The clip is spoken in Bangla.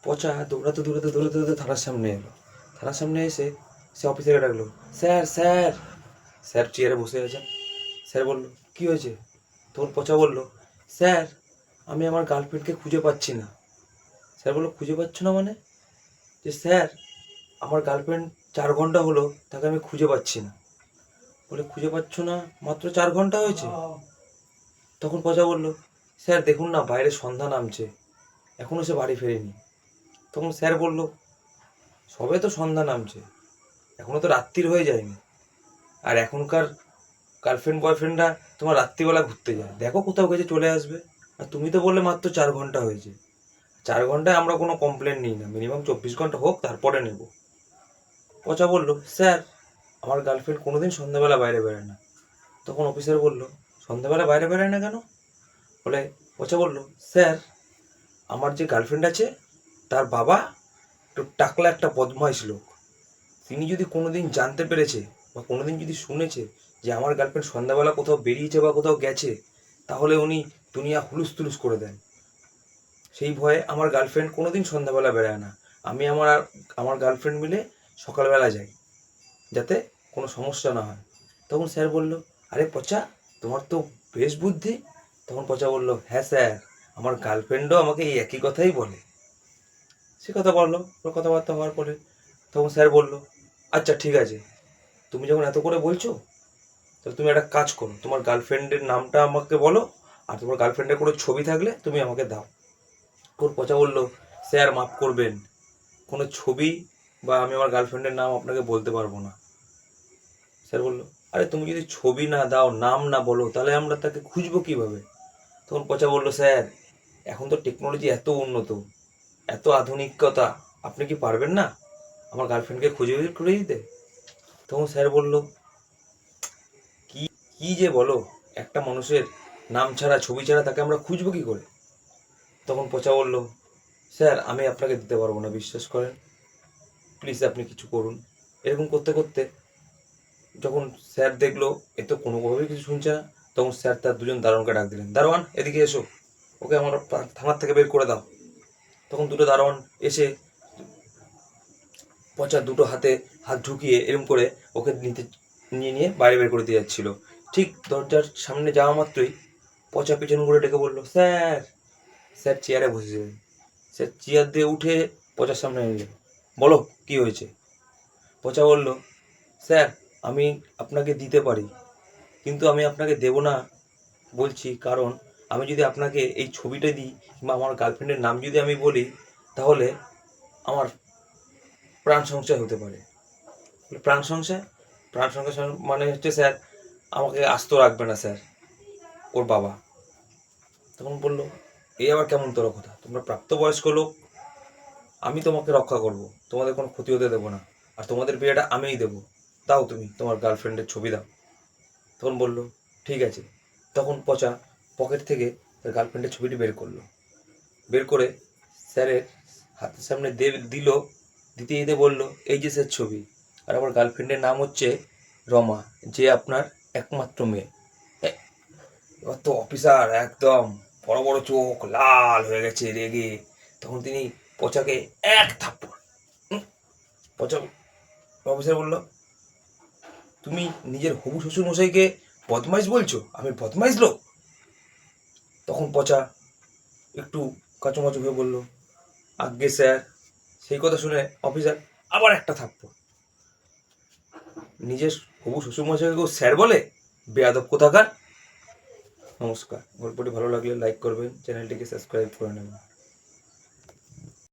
পচা দৌড়াতে দৌড়াতে দৌড়াতে দৌড়াতে থানার সামনে এলো। থানার সামনে এসে সে অফিসারকে ডাকলো, স্যার স্যার। স্যার চেয়ারে বসে আছেন। স্যার বলল, কী হয়েছে? তখন পচা বলল, স্যার আমি আমার গার্লফ্রেন্ডকে খুঁজে পাচ্ছি না। স্যার বললো, খুঁজে পাচ্ছ না মানে? যে স্যার আমার গার্লফ্রেন্ড 4 ঘন্টা হলো, তাকে আমি খুঁজে পাচ্ছি না। বলে, খুঁজে পাচ্ছ না? মাত্র 4 ঘন্টা হয়েছে? তখন পচা বলল, স্যার দেখুন না, বাইরে সন্ধ্যা নামছে, এখনও সে বাড়ি ফেরেনি। তখন স্যার বলল, সবে তো সন্ধ্যা নামছে, এখনও তো রাত্রির হয়ে যায়নি। আর এখনকার গার্লফ্রেন্ড বয়ফ্রেন্ডরা তোমার রাত্রিবেলা ঘুরতে যায়, দেখো কোথাও গেছে চলে আসবে। আর তুমি তো বললে মাত্র 4 ঘন্টা হয়েছে। 4 ঘন্টায় আমরা কোনো কমপ্লেন নিই না, মিনিমাম 24 ঘন্টা হোক, তারপরে নেব। পচা বলল, স্যার আমার গার্লফ্রেন্ড কোনোদিন সন্ধ্যাবেলা বাইরে বেরোয় না। তখন অফিসার বলল, সন্ধ্যাবেলা বাইরে বেরোয় না কেন? বলে, পচা বলল, স্যার আমার যে গার্লফ্রেন্ড আছে তার বাবা একটু টাকলা একটা বদমাইশ লোক। তিনি যদি কোনোদিন জানতে পেরেছে বা কোনোদিন যদি শুনেছে যে আমার গার্লফ্রেন্ড সন্ধ্যাবেলা কোথাও বেরিয়েছে বা কোথাও গেছে, তাহলে উনি দুনিয়া হুলুস তুলুস করে দেন। সেই ভয়ে আমার গার্লফ্রেন্ড কোনোদিন সন্ধ্যাবেলা বেরোয় না। আমি আমার গার্লফ্রেন্ড মিলে সকালবেলা যাই, যাতে কোনো সমস্যা না হয়। তখন স্যার বলল, আরে পচা, তোমার তো বেশ বুদ্ধি। তখন পচা বলল, হ্যাঁ স্যার, আমার গার্লফ্রেন্ডও আমাকে এই একই কথাই বলে। সে কথা বললো, কথাবার্তা হওয়ার পরে তখন স্যার বলল, আচ্ছা ঠিক আছে, তুমি যখন এত করে বলছো, তাহলে তুমি একটা কাজ করো, তোমার গার্লফ্রেন্ডের নামটা আমাকে বলো, আর তোমার গার্লফ্রেন্ডের কোনো ছবি থাকলে তুমি আমাকে দাও। তোর পচা বলল, স্যার মাফ করবেন, কোনো ছবি বা আমি আমার গার্লফ্রেন্ডের নাম আপনাকে বলতে পারবো না। স্যার বলল, আরে তুমি যদি ছবি না দাও, নাম না বলো, তাহলে আমরা তাকে খুঁজবো কীভাবে? তখন পচা বলল, স্যার এখন তো টেকনোলজি এত উন্নত, এত আধুনিকতা, আপনি কি পারবেন না আমার গার্লফ্রেন্ডকে খুঁজে বের করে দিতে? তখন স্যার বলল, কি কি যে বলো, একটা মানুষের নাম ছাড়া ছবি ছাড়া তাকে আমরা খুঁজবো কী করে? তখন পচা বলল, স্যার আমি আপনাকে দিতে পারবো না, বিশ্বাস করেন, প্লিজ আপনি কিছু করুন। এরকম করতে করতে যখন স্যার দেখলো এ তো কোনোভাবেই কিছু শুনছে না, তখন স্যার তার দুজন দারোয়ানকে ডাক দিলেন, দারোয়ান এদিকে এসো, ওকে আমার থানার থেকে বের করে দাও। তখন দুটো দারোয়ান এসে পচা দুটো হাতে হাত ঢুকিয়ে এরম করে ওকে নিয়ে বাইরে বের করে দিয়ে যাচ্ছিল। ঠিক দরজার সামনে যাওয়া মাত্রই পচা পিছন ঘুরে ডেকে বলল, স্যার। স্যার চেয়ারে বসেছিলেন। স্যার চেয়ার দিয়ে উঠে পচার সামনে এলেন, বলো কি হয়েছে? পচা বলল, স্যার আমি আপনাকে দিতে পারি, কিন্তু আমি আপনাকে দেব না বলছি কারণ আমি যদি আপনাকে এই ছবিটা দিই কিংবা আমার গার্লফ্রেন্ডের নাম যদি আমি বলি, তাহলে আমার প্রাণ সংশয় হতে পারে। প্রাণ সংশয়? প্রাণ সংশয় মানে হচ্ছে স্যার আমাকে আস্ত রাখবে না স্যার ওর বাবা। তখন বলল, এই আবার কেমন তোর কথা? তোমরা প্রাপ্তবয়স্ক লোক, আমি তোমাকে রক্ষা করব, তোমাদের কোনো ক্ষতি হতে দেবো না, আর তোমাদের বিয়েটা আমিই দেবো। দাও তুমি তোমার গার্লফ্রেন্ডের ছবি দাও। তখন বলল, ঠিক আছে। তখন পচা পকেট থেকে তার গার্লফ্রেন্ডের ছবিটি বের করলো, বের করে স্যারের হাতের সামনে দিল। দিতে দিতে বলল, এই যে স্যার ছবি, আর আমার গার্লফ্রেন্ডের নাম হচ্ছে রমা, যে আপনার একমাত্র মেয়ে। এবার তো অফিসার একদম বড় বড় চোখ লাল হয়ে গেছে রেগে। তখন তিনি পচাকে এক থাপ্পড়। পচা অফিসার বলল, তুমি নিজের হবু শ্বশুর মশাইকে বদমাইশ বলছো? আমি বদমাইশ লোক? তখন পচা একটু কাচুমাচু হয়ে বলল, আজ্ঞে স্যার। সেই কথা শুনে অফিসার আবার একটা থাপ্পড়। নিজের হবু শ্বশুরমশাইকে কেউ স্যার বলে? বেয়াদব কোথাকার। নমস্কার। গল্পটি ভালো লাগলে লাইক করবেন, চ্যানেলটিকে সাবস্ক্রাইব করে নেবেন।